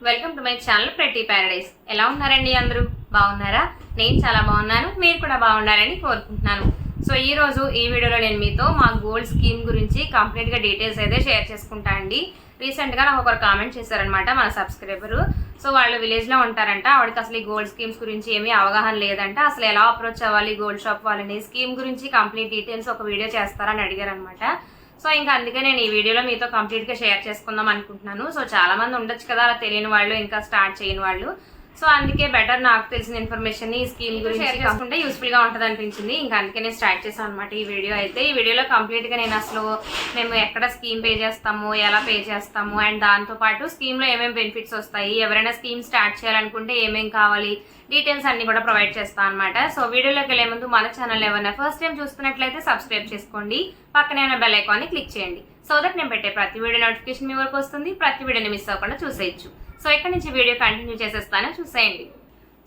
Welcome to my channel pretty Paradise. ఎలా ఉన్నారండి? అందరూ బాగున్నారా? నేను చాలా బాగున్నాను, మీరు కూడా బాగున్నారని కోరుకుంటున్నాను. సో ఈ రోజు ఈ వీడియోలో నేను మీతో మా గోల్డ్ స్కీమ్ గురించి కంప్లీట్ గా డీటెయిల్స్ అయితే షేర్ చేసుకుంటా అండి. రీసెంట్ గా నాకు ఒకరు కామెంట్ చేశారనమాట, మన సబ్స్క్రైబర్. సో వాళ్ళు విలేజ్ లో ఉంటారంట, ఆవిడకి అసలు ఈ గోల్డ్ స్కీమ్స్ గురించి ఏమీ అవగాహన లేదంట. అసలు ఎలా అప్రోచ్ అవ్వాలి గోల్డ్ షాప్ వాళ్ళని, స్కీమ్ గురించి కంప్లీట్ డీటెయిల్స్ ఒక వీడియో చేస్తారని అడిగారు అనమాట. సో ఇంకా అందుకే నేను ఈ వీడియోలో మీతో కంప్లీట్గా షేర్ చేసుకుందాం అనుకుంటున్నాను. సో చాలా మంది ఉండొచ్చు కదా అలా తెలియని వాళ్ళు, ఇంకా స్టార్ట్ చేయని వాళ్ళు. సో అందుకే బెటర్ నాకు తెలిసిన ఇన్ఫర్మేషన్ ఈ స్కీమ్ గురించి షేర్ చేసుకుంటే యూస్ఫుల్ గా ఉంటుంది అనిపించింది. ఇంకా అందుకే నేను స్టార్ట్ చేశాను అనమాట ఈ వీడియో అయితే. ఈ వీడియోలో కంప్లీట్ గా నేను అసలు మేము ఎక్కడ స్కీమ్ పే చేస్తాము, ఎలా పే చేస్తాము, అండ్ దాంతో పాటు స్కీమ్ లో ఏమేమి బెనిఫిట్స్ వస్తాయి, ఎవరైనా స్కీమ్ స్టార్ట్ చేయాలనుకుంటే ఏమేమి కావాలి, డీటెయిల్స్ అన్ని కూడా ప్రొవైడ్ చేస్తాను అనమాట. సో వీడియోలోకి వెళ్ళే ముందు మన ఛానల్ ఏమైనా ఫస్ట్ టైం చూస్తున్నట్లయితే సబ్స్క్రైబ్ చేసుకోండి, పక్కనే ఉన్న బెల్ ఐకాన్ ని క్లిక్ చేయండి. సో దట్ నేను పెట్టే ప్రతి వీడియో నోటిఫికేషన్ మీ వరకు వస్తుంది, ప్రతి వీడియోని మిస్ అవ్వకుండా చూసేయచ్చు. సో ఇక్కడ నుంచి వీడియో కంటిన్యూ చేసేస్తాను, చూసేయండి.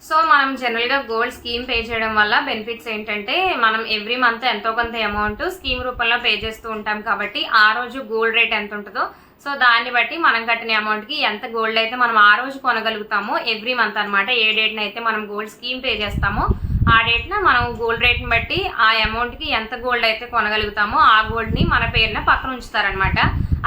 సో మనం జనరల్గా గోల్డ్ స్కీమ్ పే చేయడం వల్ల బెనిఫిట్స్ ఏంటంటే, మనం ఎవ్రీ మంత్ ఎంతో కొంత అమౌంట్ స్కీమ్ రూపంలో పే చేస్తూ ఉంటాం కాబట్టి ఆ రోజు గోల్డ్ రేట్ ఎంత ఉంటుందో సో దాన్ని బట్టి మనం కట్టిన అమౌంట్కి ఎంత గోల్డ్ అయితే మనం ఆ రోజు కొనగలుగుతామో ఎవ్రీ మంత్ అనమాట. ఏ డేట్ని అయితే మనం గోల్డ్ స్కీమ్ పే చేస్తామో ఆ డేట్న మనం గోల్డ్ రేట్ని బట్టి ఆ అమౌంట్కి ఎంత గోల్డ్ అయితే కొనగలుగుతామో ఆ గోల్డ్ని మన పేరున పక్కన ఉంచుతారనమాట.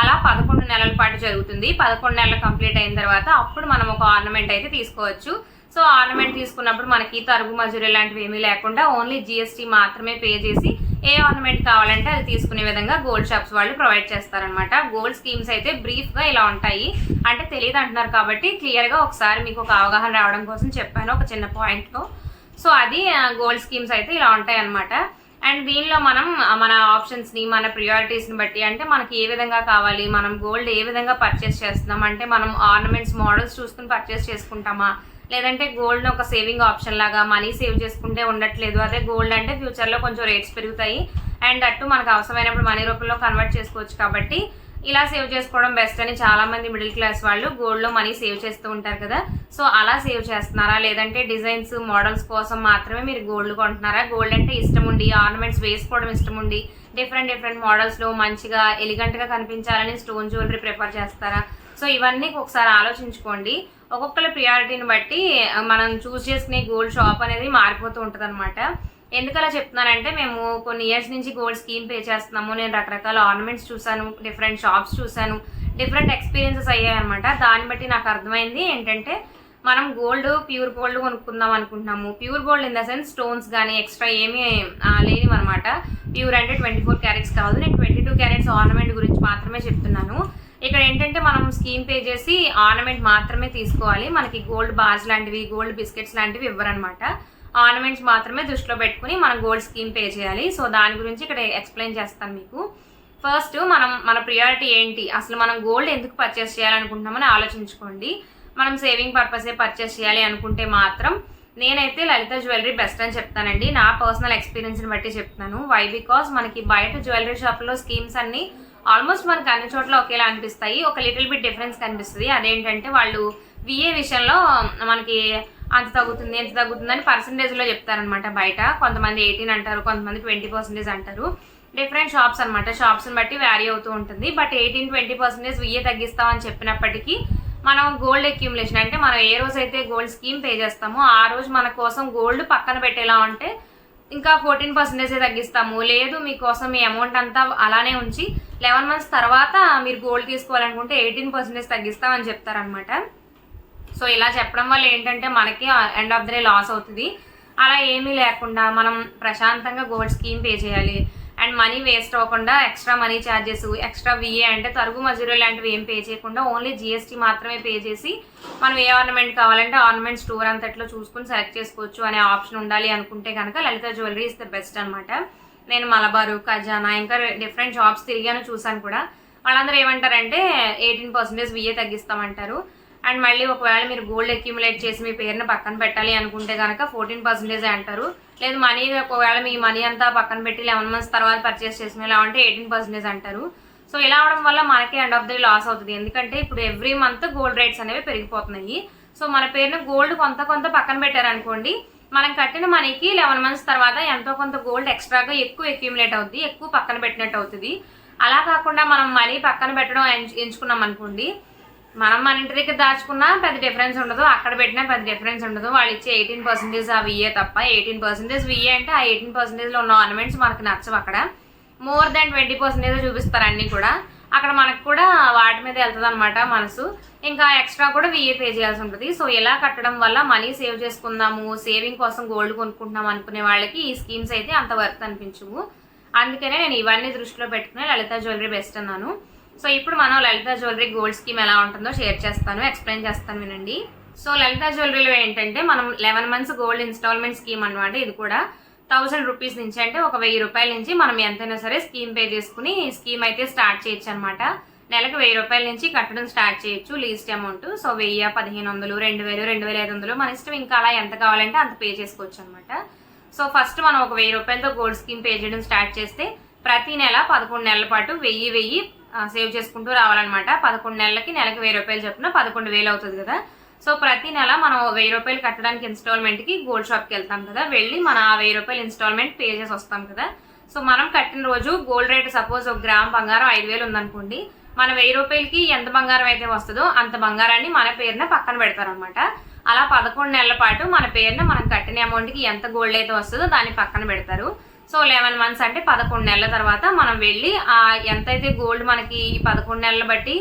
అలా 11 నెలల పాటు జరుగుతుంది. 11 నెలలు కంప్లీట్ అయిన తర్వాత అప్పుడు మనం ఒక ఆర్నమెంట్ అయితే తీసుకోవచ్చు. సో ఆర్నమెంట్ తీసుకున్నప్పుడు మనకి తరుగు మజూరీ లాంటివి ఏమీ లేకుండా ఓన్లీ జిఎస్టీ మాత్రమే పే చేసి ఏ ఆర్నమెంట్ కావాలంటే అది తీసుకునే విధంగా గోల్డ్ షాప్స్ వాళ్ళు ప్రొవైడ్ చేస్తారనమాట. గోల్డ్ స్కీమ్స్ అయితే బ్రీఫ్గా ఇలా ఉంటాయి. అంటే తెలియదు అంటున్నారు కాబట్టి క్లియర్గా ఒకసారి మీకు ఒక అవగాహన రావడం కోసం చెప్పాను ఒక చిన్న పాయింట్లో. సో అది గోల్డ్ స్కీమ్స్ అయితే ఇలా ఉంటాయి అనమాట. అండ్ దీనిలో మనం మన ఆప్షన్స్ని, మన ప్రియారిటీస్ని బట్టి, అంటే మనకి ఏ విధంగా కావాలి, మనం గోల్డ్ ఏ విధంగా పర్చేస్ చేస్తున్నాం, అంటే మనం ఆర్నమెంట్స్ మోడల్స్ చూసుకుని పర్చేస్ చేసుకుంటామా, లేదంటే గోల్డ్ ఒక సేవింగ్ ఆప్షన్ లాగా మనీ సేవ్ చేసుకుంటే ఉండట్లేదు, అదే గోల్డ్ అంటే ఫ్యూచర్లో కొంచెం రేట్స్ పెరుగుతాయి అండ్ అటు మనకు అవసరమైనప్పుడు మనీ రూపంలో కన్వర్ట్ చేసుకోవచ్చు కాబట్టి ఇలా సేవ్ చేసుకోవడం బెస్ట్ అని చాలా మంది మిడిల్ క్లాస్ వాళ్ళు గోల్డ్లో మనీ సేవ్ చేస్తూ ఉంటారు కదా. సో అలా సేవ్ చేస్తున్నారా, లేదంటే డిజైన్స్ మోడల్స్ కోసం మాత్రమే మీరు గోల్డ్ కొంటున్నారా, గోల్డ్ అంటే ఇష్టం ఉండి ఆర్నమెంట్స్ వేసుకోవడం ఇష్టం ఉండి డిఫరెంట్ మోడల్స్లో మంచిగా ఎలిగెంట్గా కనిపించాలని స్టోన్ జ్యువెలరీ ప్రిఫర్ చేస్తారా. సో ఇవన్నీ ఒకసారి ఆలోచించుకోండి. ఒక్కొక్కరి ప్రియారిటీని బట్టి మనం చూస్ చేసుకునే గోల్డ్ షాప్ అనేది మారిపోతూ ఉంటుంది అనమాట. ఎందుకు అలా చెప్తున్నానంటే, మేము కొన్ని ఇయర్స్ నుంచి గోల్డ్ స్కీమ్ పే చేస్తున్నాము. నేను రకరకాల ఆర్నమెంట్స్ చూశాను, డిఫరెంట్ షాప్స్ చూశాను, డిఫరెంట్ ఎక్స్పీరియన్సెస్ అయ్యాయి అనమాట. దాన్ని బట్టి నాకు అర్థమైంది ఏంటంటే, మనం గోల్డ్ ప్యూర్ గోల్డ్ కొనుక్కుందాం అనుకుంటున్నాము. Pure gold in the sense stones కానీ ఎక్స్ట్రా ఏమీ లేనివి అనమాట. ప్యూర్ అంటే 24 క్యారెట్స్ కాదు, నేను 22 క్యారెట్స్ ఆర్నమెంట్ గురించి మాత్రమే చెప్తున్నాను. ఇక్కడ ఏంటంటే మనం స్కీమ్ పే చేసి ఆర్నమెంట్ మాత్రమే తీసుకోవాలి. మనకి గోల్డ్ బార్స్ లాంటివి, గోల్డ్ బిస్కెట్స్ లాంటివి ఇవ్వరనమాట. ఆర్నమెంట్స్ మాత్రమే దృష్టిలో పెట్టుకుని మనం గోల్డ్ స్కీమ్ పే చేయాలి. సో దాని గురించి ఇక్కడ ఎక్స్ప్లెయిన్ చేస్తాను మీకు. ఫస్ట్ మన ప్రియారిటీ ఏంటి, అసలు మనం గోల్డ్ ఎందుకు పర్చేస్ చేయాలనుకుంటున్నామని ఆలోచించుకోండి. మనం సేవింగ్ పర్పసే పర్చేస్ చేయాలి అనుకుంటే మాత్రం నేనైతే లలిత జ్యువెలరీ బెస్ట్ అని చెప్తానండి. నా పర్సనల్ ఎక్స్పీరియన్స్ని బట్టి చెప్తున్నాను. వై బికాస్ మనకి బయట జ్యువెలరీ షాప్లో స్కీమ్స్ అన్ని ఆల్మోస్ట్ మనకి అన్ని చోట్ల ఒకేలా అనిపిస్తాయి, ఒక లిటిల్ బిట్ డిఫరెన్స్ కనిపిస్తుంది. అదేంటంటే వాళ్ళు విఏ విషయంలో మనకి అంత తగ్గుతుంది ఎంత తగ్గుతుంది అని పర్సంటేజ్లో చెప్తారనమాట. బయట కొంతమంది 18 అంటారు, కొంతమంది 20% అంటారు. డిఫరెంట్ షాప్స్ అనమాట, షాప్స్ని బట్టి వ్యారీ అవుతూ ఉంటుంది. బట్ 18-20% విఏ తగ్గిస్తామని చెప్పినప్పటికీ మనం గోల్డ్ అక్యూములేషన్, అంటే మనం ఏ రోజు అయితే గోల్డ్ స్కీమ్ పే చేస్తామో ఆ రోజు మన కోసం గోల్డ్ పక్కన పెట్టేలా ఉంటే ఇంకా 14% తగ్గిస్తాము. లేదు మీకోసం మీ అమౌంట్ అంతా అలానే ఉంచి 11 months తర్వాత మీరు గోల్డ్ తీసుకోవాలనుకుంటే 18% తగ్గిస్తామని చెప్తారనమాట. సో ఇలా చెప్పడం వల్ల ఏంటంటే మనకి end of the day loss అవుతుంది. అలా ఏమీ లేకుండా మనం ప్రశాంతంగా గోల్డ్ స్కీమ్ పే చేయాలి అండ్ మనీ వేస్ట్ అవ్వకుండా extra money charges, extra VA అంటే తరుగు మజూరీ లాంటివి ఏం పే చేయకుండా ఓన్లీ జిఎస్టీ మాత్రమే పే చేసి మనం ఏ ఆర్నమెంట్ కావాలంటే ఆర్నమెంట్ స్టోర్ అంతట్లో చూసుకుని సెలెక్ట్ చేసుకోవచ్చు అనే ఆప్షన్ ఉండాలి అనుకుంటే కనుక లలిత జ్యువెలరీ ఇస్ ద బెస్ట్ అనమాట. నేను మలబారు, ఖజానా ఇంకా డిఫరెంట్ షాప్స్ తిరిగాను, చూసాను కూడా. వాళ్ళందరూ ఏమంటారంటే 18% విఏ తగ్గిస్తామంటారు. అండ్ మళ్ళీ ఒకవేళ మీరు గోల్డ్ అక్యూములేట్ చేసి మీ పేరుని పక్కన పెట్టాలి అనుకుంటే కనుక 14% అంటారు. లేదు మనీ ఒకవేళ మీ మనీ అంతా పక్కన పెట్టి 11 months తర్వాత పర్చేస్ చేసుకునేలా ఉంటే 18% అంటారు. సో ఇలా అవడం వల్ల మనకి ఎండ్ ఆఫ్ ది లాస్ అవుతుంది. ఎందుకంటే ఇప్పుడు ఎవ్రీ మంత్ గోల్డ్ రేట్స్ అనేవి పెరిగిపోతున్నాయి. సో మన పేరున గోల్డ్ కొంత పక్కన పెట్టారనుకోండి, మనం కట్టిన మనీకి 11 months తర్వాత ఎంతో కొంత గోల్డ్ ఎక్స్ట్రాగా ఎక్కువ అక్యూములేట్ అవుతుంది, ఎక్కువ పక్కన పెట్టినట్టు అవుతుంది. అలా కాకుండా మనం మనీ పక్కన పెట్టడం ఎంచుకున్నాం అనుకోండి, మనం మన ఇంటి దగ్గర దాచుకున్నా పెద్ద డిఫరెన్స్ ఉండదు, అక్కడ పెట్టినా పెద్ద డిఫరెన్స్ ఉండదు. వాళ్ళు ఇచ్చే 18% ఆ విఏ తప్ప. 18% విఏ అంటే ఆ 18%లో ఉన్న ఆర్నమెంట్స్ మనకు నచ్చవు. అక్కడ మోర్ దాన్ 20% చూపిస్తారు అన్నీ కూడా. అక్కడ మనకు కూడా వాటి మీద వెళ్తుంది అనమాట మనసు. ఇంకా ఎక్స్ట్రా కూడా విఏ పే చేయాల్సి ఉంటుంది. సో ఇలా కట్టడం వల్ల మనీ సేవ్ చేసుకుందాము, సేవింగ్ కోసం గోల్డ్ కొనుక్కుంటున్నాం అనుకునే వాళ్ళకి ఈ స్కీమ్స్ అయితే అంత వర్త్ అనిపించవు. అందుకనే నేను ఇవన్నీ దృష్టిలో పెట్టుకుని లలిత జ్యువెలరీ బెస్ట్ అన్నాను. సో ఇప్పుడు మనం లలిత జ్యువెలరీ గోల్డ్ స్కీమ్ ఎలా ఉంటుందో షేర్ చేస్తాను, ఎక్స్ప్లెయిన్ చేస్తాను వినండి. సో లలిత జ్యువెలరీలో ఏంటంటే మనం 11 months గోల్డ్ ఇన్స్టాల్మెంట్ స్కీమ్ అనమాట. ఇది కూడా 1000 రూపీస్ నుంచి, అంటే ఒక 1000 రూపాయల నుంచి మనం ఎంతైనా సరే స్కీమ్ పే చేసుకుని స్కీమ్ అయితే స్టార్ట్ చేయొచ్చు అనమాట. నెలకు 1000 రూపాయల నుంచి కట్టడం స్టార్ట్ చేయొచ్చు లీస్ట్ అమౌంట్. సో 1000, 1500, 2000, 2500 మన ఇష్టం, ఇంకా అలా ఎంత కావాలంటే అంత పే చేసుకోవచ్చు అనమాట. సో ఫస్ట్ మనం ఒక 1000 రూపాయలతో గోల్డ్ స్కీమ్ పే చేయడం స్టార్ట్ చేస్తే ప్రతి నెల 11 నెలల పాటు 1000 సేవ్ చేసుకుంటూ రావాలన్నమాట. 11 నెలలకి నెలకు 1000 రూపాయలు చెప్పిన 11,000 అవుతుంది కదా. సో ప్రతి నెల మనం 1000 రూపాయలు కట్టడానికి ఇన్స్టాల్మెంట్కి గోల్డ్ షాప్కి వెళ్తాం కదా, వెళ్ళి మన 1000 రూపాయలు ఇన్స్టాల్మెంట్ పే చేసి వస్తాం కదా. సో మనం కట్టిన రోజు గోల్డ్ రేట్ సపోజ్ 1 గ్రామ్ బంగారం 5000 ఉందనుకోండి, మన 1000 రూపాయలకి ఎంత బంగారం అయితే వస్తుందో అంత బంగారాన్ని మన పేరున పక్కన పెడతారనమాట. అలా 11 నెలల పాటు మన పేరున మనం కట్టిన అమౌంట్కి ఎంత గోల్డ్ అయితే వస్తుందో దాన్ని పక్కన పెడతారు. సో 11 months అంటే 11 నెలల తర్వాత మనం వెళ్ళి ఎంతైతే గోల్డ్ మనకి 11 నెలలు బట్టి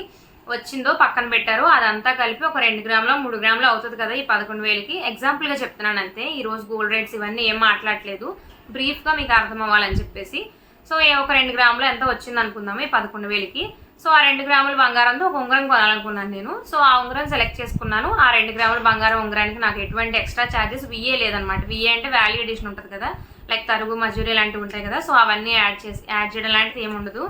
వచ్చిందో పక్కన పెట్టారో అదంతా కలిపి ఒక 2 గ్రాములు 3 గ్రాములు అవుతుంది కదా ఈ 11,000కి. ఎగ్జాంపుల్గా చెప్తున్నాను అంతే, ఈ రోజు గోల్డ్ రేట్స్ ఇవన్నీ ఏం మాట్లాడలేదు, బ్రీఫ్గా మీకు అర్థం అవ్వాలని చెప్పేసి. సో ఒక 2 గ్రాములు ఎంత వచ్చింది అనుకుందాము ఈ 11,000కి. సో ఆ 2 గ్రాముల బంగారంతో ఒక ఉంగరం కొనాలనుకున్నాను నేను. సో ఆ ఉంగరం సెలెక్ట్ చేసుకున్నాను. ఆ 2 గ్రాముల బంగారం ఉంగరానికి నాకు ఎటువంటి ఎక్స్ట్రా ఛార్జెస్ విఏ లేదనమాట. విఏ అంటే వాల్యూ ఎడిషన్ ఉంటుంది కదా, లైక్ తరుగు మజూరీ లాంటివి ఉంటాయి కదా. సో అవన్నీ యాడ్ చేయడం లాంటిది ఏమి ఉండదు,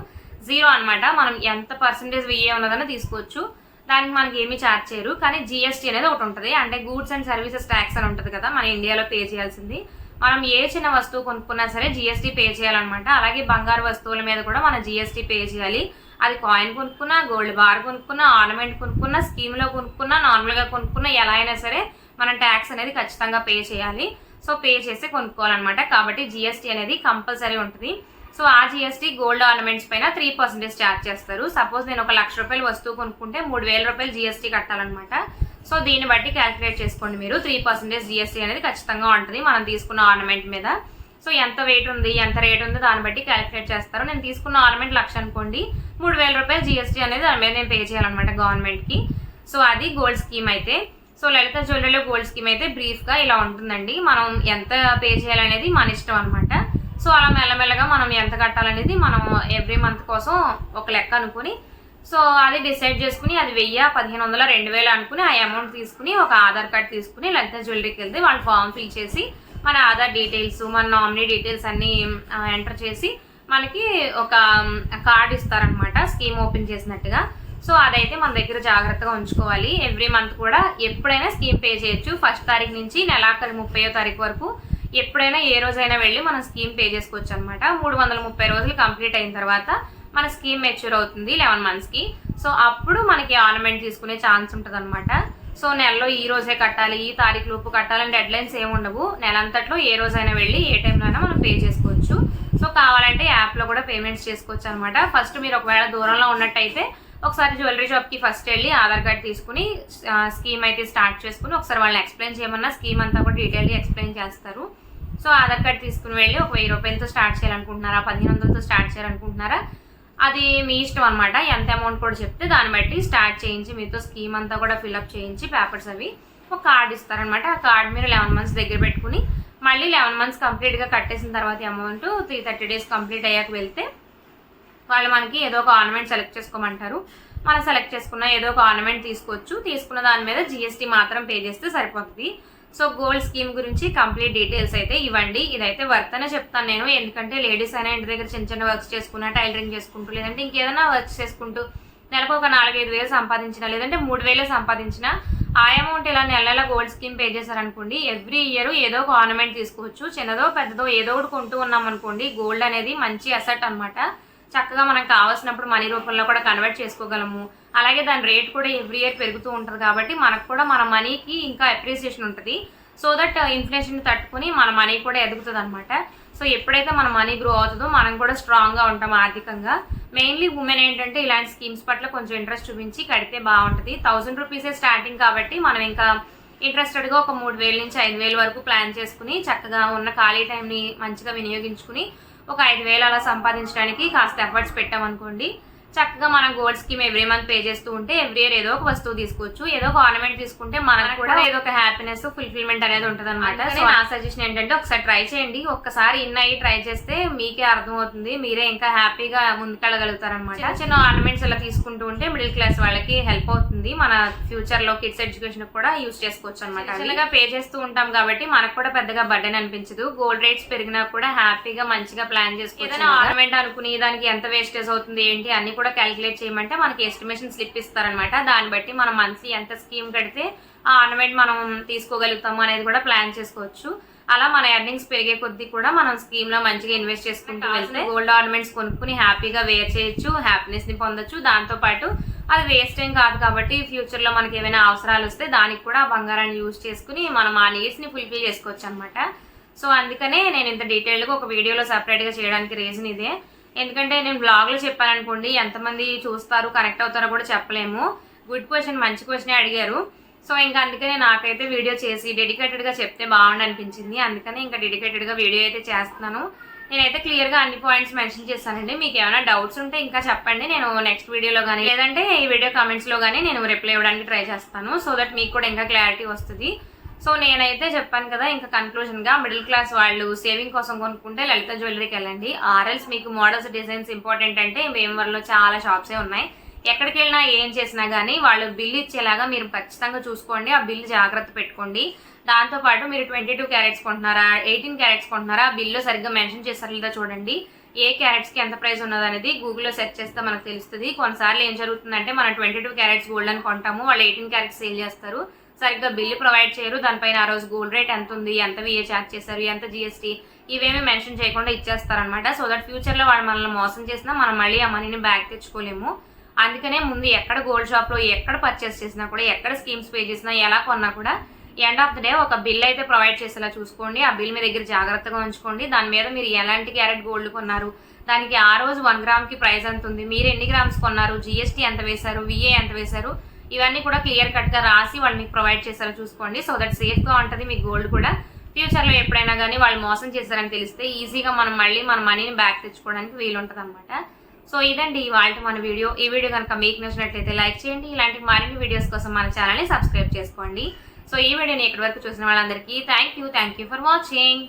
0 అనమాట. మనం ఎంత పర్సెంటేజ్ విఏ ఉన్నదని తీసుకోవచ్చు, దానికి మనకి ఏమీ ఛార్జ్ చేయరు. కానీ జిఎస్టీ అనేది ఒకటి ఉంటుంది, అంటే గూడ్స్ అండ్ సర్వీసెస్ ట్యాక్స్ అని ఉంటుంది కదా మన ఇండియాలో పే చేయాల్సింది. మనం ఏ చిన్న వస్తువు కొనుక్కున్నా సరే జిఎస్టీ పే చేయాలన్నమాట. అలాగే బంగారు వస్తువుల మీద కూడా మనం జిఎస్టీ పే చేయాలి. అది కాయిన్ కొనుక్కున్నా, గోల్డ్ బార్ కొనుక్కున్నా, ఆర్నమెంట్ కొనుక్కున్నా, స్కీమ్లో కొనుక్కున్నా, నార్మల్గా కొనుక్కున్నా, ఎలా అయినా సరే మనం ట్యాక్స్ అనేది ఖచ్చితంగా పే చేయాలి. సో పే చేసి కొనుక్కోవాలన్నమాట. కాబట్టి జిఎస్టీ అనేది కంపల్సరీ ఉంటుంది. సో ఆ జిఎస్టీ గోల్డ్ ఆర్నమెంట్స్ పైన 3% ఛార్జ్ చేస్తారు. సపోజ్ నేను 1,00,000 రూపాయలు వస్తువు కొనుక్కుంటే 3,000 రూపాయలు జిఎస్టీ కట్టాలన్నమాట. సో దీన్ని బట్టి క్యాలిక్యులేట్ చేసుకోండి మీరు. 3% జిఎస్టీ అనేది ఖచ్చితంగా ఉంటుంది మనం తీసుకున్న ఆర్నమెంట్ మీద. సో ఎంత వెయిట్ ఉంది, ఎంత రేట్ ఉంది దాన్ని బట్టి క్యాలిక్యులేట్ చేస్తారు. నేను తీసుకున్న ఆర్నమెంట్ 1,00,000 అనుకోండి, 3,000 రూపాయలు జిఎస్టీ అనేది దాని మీద నేను పే చేయాలన్నమాట గవర్నమెంట్కి. సో అది గోల్డ్ స్కీమ్ అయితే. సో లలిత జ్యువెలరీలో గోల్డ్ స్కీమ్ అయితే బ్రీఫ్గా ఇలా ఉంటుందండి. మనం ఎంత పే చేయాలనేది మన ఇష్టం అనమాట. సో అలా మెల్లమెల్లగా మనం ఎంత కట్టాలనేది మనం ఎవ్రీ మంత్ కోసం ఒక లెక్క అనుకుని, సో అది డిసైడ్ చేసుకుని అది 1000, 1500, 2000 అనుకుని ఆ అమౌంట్ తీసుకుని ఒక ఆధార్ కార్డ్ తీసుకుని లలిత జ్యువెలరీకి వెళ్తే వాళ్ళు ఫామ్ ఫిల్ చేసి మన ఆధార్ డీటెయిల్స్, మన నామినీ డీటెయిల్స్ అన్నీ ఎంటర్ చేసి మనకి ఒక కార్డ్ ఇస్తారనమాట స్కీమ్ ఓపెన్ చేసినట్టుగా. సో అదైతే మన దగ్గర జాగ్రత్తగా ఉంచుకోవాలి. ఎవ్రీ మంత్ కూడా ఎప్పుడైనా స్కీమ్ పే చేయొచ్చు. 1st తారీఖు నుంచి నెలాఖరు 30వ తారీఖు వరకు ఎప్పుడైనా ఏ రోజైనా వెళ్ళి మనం స్కీమ్ పే చేసుకోవచ్చు అనమాట. 330 రోజులు కంప్లీట్ అయిన తర్వాత మన స్కీమ్ మెచ్యూర్ అవుతుంది 11 monthsకి. సో అప్పుడు మనకి ఆర్నమెంట్ తీసుకునే ఛాన్స్ ఉంటుంది అనమాట. సో నెలలో ఈ రోజే కట్టాలి, ఈ తారీఖు లోపు కట్టాలని డెడ్ లైన్స్ ఏమి ఉండవు. నెలంతట్లో ఏ రోజైనా వెళ్ళి ఏ టైంలో అయినా మనం పే చేసుకోవచ్చు. సో కావాలంటే యాప్లో కూడా పేమెంట్స్ చేసుకోవచ్చు అనమాట. ఫస్ట్ మీరు ఒకవేళ దూరంలో ఉన్నట్టయితే ఒకసారి జ్యువెలరీ షాప్కి ఫస్ట్ వెళ్ళి ఆధార్ కార్డ్ తీసుకుని స్కీమ్ అయితే స్టార్ట్ చేసుకుని ఒకసారి వాళ్ళని ఎక్స్ప్లెయిన్ చేయమన్నా స్కీమ్ అంతా కూడా డీటెయిల్గా ఎక్స్ప్లెయిన్ చేస్తారు. సో ఆధార్ కార్డ్ తీసుకుని వెళ్ళి ఒక 1000 రూపాయలతో స్టార్ట్ చేయాలనుకుంటున్నారా, 1500తో స్టార్ట్ చేయాలనుకుంటున్నారా, అది మీ ఇష్టం అనమాట. ఎంత అమౌంట్ కూడా చెప్తే దాన్ని బట్టి స్టార్ట్ చేయించి మీతో స్కీమ్ అంతా కూడా ఫిల్అప్ చేయించి పేపర్స్ అవి ఒక కార్డ్ ఇస్తారనమాట. ఆ కార్డ్ మీరు 11 months దగ్గర పెట్టుకుని మళ్ళీ 11 months కంప్లీట్గా కట్టేసిన తర్వాత అమౌంట్ 330 days కంప్లీట్ అయ్యాక వెళ్తే వాళ్ళు మనకి ఏదో ఒక ఆర్నమెంట్ సెలెక్ట్ చేసుకోమంటారు. మనం సెలెక్ట్ చేసుకున్న ఏదో ఒక ఆర్నమెంట్ తీసుకోవచ్చు. తీసుకున్న దాని మీద జిఎస్టీ మాత్రం పే చేస్తే సరిపోతుంది. సో గోల్డ్ స్కీమ్ గురించి కంప్లీట్ డీటెయిల్స్ అయితే ఇవ్వండి. ఇదైతే వర్త్ అనే చెప్తాను నేను, ఎందుకంటే లేడీస్ అయినా ఇంటి దగ్గర చిన్న చిన్న వర్క్స్ చేసుకున్నా, టైలరింగ్ చేసుకుంటూ, లేదంటే ఇంకేదైనా వర్క్స్ చేసుకుంటూ నెలకు ఒక 4-5 వేలు సంపాదించినా, లేదంటే 3,000 సంపాదించినా ఆ అమౌంట్ ఇలా నెల గోల్డ్ స్కీమ్ పే చేశారనుకోండి, ఎవ్రీ ఇయర్ ఏదో ఒక ఆర్నమెంట్ తీసుకోవచ్చు. చిన్నదో పెద్దదో ఏదో ఒకటి కొంటూ ఉన్నాం అనుకోండి, గోల్డ్ అనేది మంచి అసెట్ అనమాట. చక్కగా మనకు కావాల్సినప్పుడు మనీ రూపంలో కూడా కన్వర్ట్ చేసుకోగలము. అలాగే దాని రేట్ కూడా ఎవ్రీ ఇయర్ పెరుగుతూ ఉంటుంది కాబట్టి మనకు కూడా మన మనీకి ఇంకా అప్రిసియేషన్ ఉంటుంది. సో దట్ ఇన్ఫ్లేషన్ తట్టుకుని మన మనీ కూడా ఎదుగుతుంది అనమాట. సో ఎప్పుడైతే మన మనీ గ్రో అవుతుందో మనం కూడా స్ట్రాంగ్గా ఉంటాం ఆర్థికంగా. మెయిన్లీ ఉమెన్ ఏంటంటే ఇలాంటి స్కీమ్స్ పట్ల కొంచెం ఇంట్రెస్ట్ చూపించి కడితే బాగుంటుంది. 1000 రూపీసే స్టార్టింగ్ కాబట్టి మనం ఇంకా ఇంట్రెస్టెడ్గా ఒక 3000 నుంచి 5000 వరకు ప్లాన్ చేసుకుని చక్కగా ఉన్న ఖాళీ టైంని మంచిగా వినియోగించుకుని ఒక 5000 అలా సంపాదించడానికి కాస్త ఎఫర్ట్స్ పెట్టామనుకోండి, చక్కగా మనం gold scheme every month pay చేస్తూ ఉంటే ఎవ్రీ ఇయర్ ఏదో ఒక వస్తువు తీసుకోవచ్చు, ఏదో ఒక ఆర్నమెంట్ తీసుకుంటే మనకు కూడా ఏదో ఒక హ్యాపీనెస్ ఫుల్ఫిల్మెంట్ అనేది ఉంటుంది అనమాట. సో నా సజెషన్ ఏంటంటే ఒకసారి ట్రై చేయండి. ఒక్కసారి ఇన్ అయ్యి ట్రై చేస్తే మీకే అర్థమవుతుంది, మీరే ఇంకా హ్యాపీగా ముందుకెళ్ళగలుగుతారు అనమాట. చిన్న ఆర్నమెంట్స్ ఇలా తీసుకుంటూ ఉంటే మిడిల్ క్లాస్ వాళ్ళకి హెల్ప్ అవుతుంది. మన ఫ్యూచర్ లో కిడ్స్ ఎడ్యుకేషన్ కూడా యూజ్ చేసుకోవచ్చు అనమాట. చిన్నగా పే చేస్తూ ఉంటాం కాబట్టి మనకు కూడా పెద్దగా బర్డెన్ అనిపించదు. గోల్డ్ రేట్స్ పెరిగినా కూడా హ్యాపీగా మంచిగా ప్లాన్ చేసుకోవచ్చు. ఏదైనా ఆర్నమెంట్ అనుకుని దానికి ఎంత వేస్టేజ్ అవుతుంది ఏంటి అన్ని కూడా క్యాలిక్యులేట్ చేయమంటే మనకి ఎస్టిమేషన్ స్లిప్ ఇస్తారనమాట. దాన్ని బట్టి మనం మంత్లీ ఎంత స్కీమ్ కడితే ఆ ఆర్నమెంట్ మనం తీసుకోగలుగుతాము అనేది కూడా ప్లాన్ చేసుకోవచ్చు. అలా మన ఎర్నింగ్స్ పెరిగే కొద్దీ కూడా మనం స్కీమ్ లో మంచిగా ఇన్వెస్ట్ చేసుకుంటూ వెళ్తే గోల్డ్ ఆర్నమెంట్స్ కొనుక్కుని హ్యాపీగా వేర్ చేయొచ్చు, హ్యాపీనెస్ ని పొందొచ్చు. దాంతో పాటు అది వేస్ట్ ఏం కాదు కాబట్టి ఫ్యూచర్ లో మనకి ఏమైనా అవసరాలు వస్తే దానికి కూడా బంగారాన్ని యూజ్ చేసుకుని మనం ఆ నీడ్స్ ని ఫుల్ఫిల్ చేసుకోవచ్చు అనమాట. సో అందుకనే నేను ఇంత డీటెయిల్గా ఒక వీడియోలో సపరేట్గా చేయడానికి రీజన్ ఇదే. ఎందుకంటే నేను బ్లాగ్లో చెప్పాను అనుకోండి, ఎంతమంది చూస్తారు కనెక్ట్ అవుతారో కూడా చెప్పలేము. గుడ్ క్వశ్చన్, మంచి క్వశ్చనే అడిగారు. సో ఇంకా అందుకనే నాకైతే వీడియో చేసి డెడికేటెడ్గా చెప్తే బాగుండి అనిపించింది. అందుకని ఇంకా డెడికేటెడ్గా వీడియో అయితే చేస్తున్నాను. నేనైతే క్లియర్గా అన్ని పాయింట్స్ మెన్షన్ చేశానండి. మీకు ఏమైనా డౌట్స్ ఉంటే ఇంకా చెప్పండి, నేను నెక్స్ట్ వీడియోలో కానీ లేదంటే ఈ వీడియో కామెంట్స్లో కానీ నేను రిప్లై ఇవ్వడానికి ట్రై చేస్తాను. సో దట్ మీకు కూడా ఇంకా క్లారిటీ వస్తుంది. సో నేనైతే చెప్పాను కదా, ఇంకా కన్క్లూజన్గా మిడిల్ క్లాస్ వాళ్ళు సేవింగ్ కోసం కొనుక్కుంటే లలిత జ్యువెలరీకి వెళ్ళండి. ఆర్ఎల్స్ మీకు మోడల్స్ డిజైన్స్ ఇంపార్టెంట్ అంటే భీమవరంలో చాలా షాప్సే ఉన్నాయి. ఎక్కడికి వెళ్ళినా ఏం చేసినా కానీ వాళ్ళు బిల్లు ఇచ్చేలాగా మీరు ఖచ్చితంగా చూసుకోండి. ఆ బిల్లు జాగ్రత్త పెట్టుకోండి. దాంతోపాటు మీరు 22 క్యారెట్స్ కొంటున్నారా 18 క్యారెట్స్ కొంటున్నారా ఆ బిల్లు సరిగ్గా మెన్షన్ చేశారు లేదా చూడండి. ఏ క్యారెట్స్కి ఎంత ప్రైస్ ఉన్నది అనేది గూగుల్లో సెర్చ్ చేస్తే మనకు తెలుస్తుంది. కొన్నిసార్లు ఏం జరుగుతుందంటే మనం 22 క్యారెట్స్ గోల్డ్ అని కొంటాము, వాళ్ళు 18 క్యారెట్స్ సేల్ చేస్తారు, సరిగ్గా బిల్లు ప్రొవైడ్ చేయరు. దానిపైన ఆ రోజు గోల్డ్ రేట్ ఎంత ఉంది, ఎంత విఏ ఛార్జ్ చేశారు, ఎంత జిఎస్టీ ఇవేమీ మెన్షన్ చేయకుండా ఇచ్చేస్తారనమాట. సో దట్ ఫ్యూచర్లో వాళ్ళు మనల్ని మోసం చేసినా మనం మళ్ళీ ఆ మనీని బ్యాక్ తెచ్చుకోలేము. అందుకనే ముందు ఎక్కడ గోల్డ్ షాప్లో ఎక్కడ పర్చేస్ చేసినా కూడా, ఎక్కడ స్కీమ్స్ పే చేసినా, ఎలా కొన్నా కూడా ఎండ్ ఆఫ్ ద డే ఒక బిల్ అయితే ప్రొవైడ్ చేసేలా చూసుకోండి. ఆ బిల్ మీ దగ్గర జాగ్రత్తగా ఉంచుకోండి. దాని మీద మీరు ఎలాంటి క్యారెట్ గోల్డ్ కొన్నారు, దానికి ఆ రోజు 1 గ్రామ్కి ప్రైస్ ఎంత ఉంది, మీరు ఎన్ని గ్రామ్స్ కొన్నారు, జిఎస్టీ ఎంత వేశారు, విఏ ఎంత వేశారు, ఇవన్నీ కూడా క్లియర్ కట్గా రాసి వాళ్ళు మీకు ప్రొవైడ్ చేసేలా చూసుకోండి. సో దట్ సేఫ్గా ఉంటుంది మీ గోల్డ్ కూడా. ఫ్యూచర్లో ఎప్పుడైనా కానీ వాళ్ళు మోసం చేశారని తెలిస్తే ఈజీగా మనం మళ్ళీ మన మనీని బ్యాక్ తెచ్చుకోవడానికి వీలుంటుంది అనమాట. సో ఇదండి ఇవాళ మన వీడియో. ఈ వీడియో కనుక మీకు నచ్చినట్లయితే లైక్ చేయండి. ఇలాంటి మరిన్ని వీడియోస్ కోసం మన ఛానల్ని సబ్స్క్రైబ్ చేసుకోండి. సో ఈ వీడియోని ఇక్కడి వరకు చూసిన వాళ్ళందరికీ థ్యాంక్ యూ ఫర్ వాచింగ్.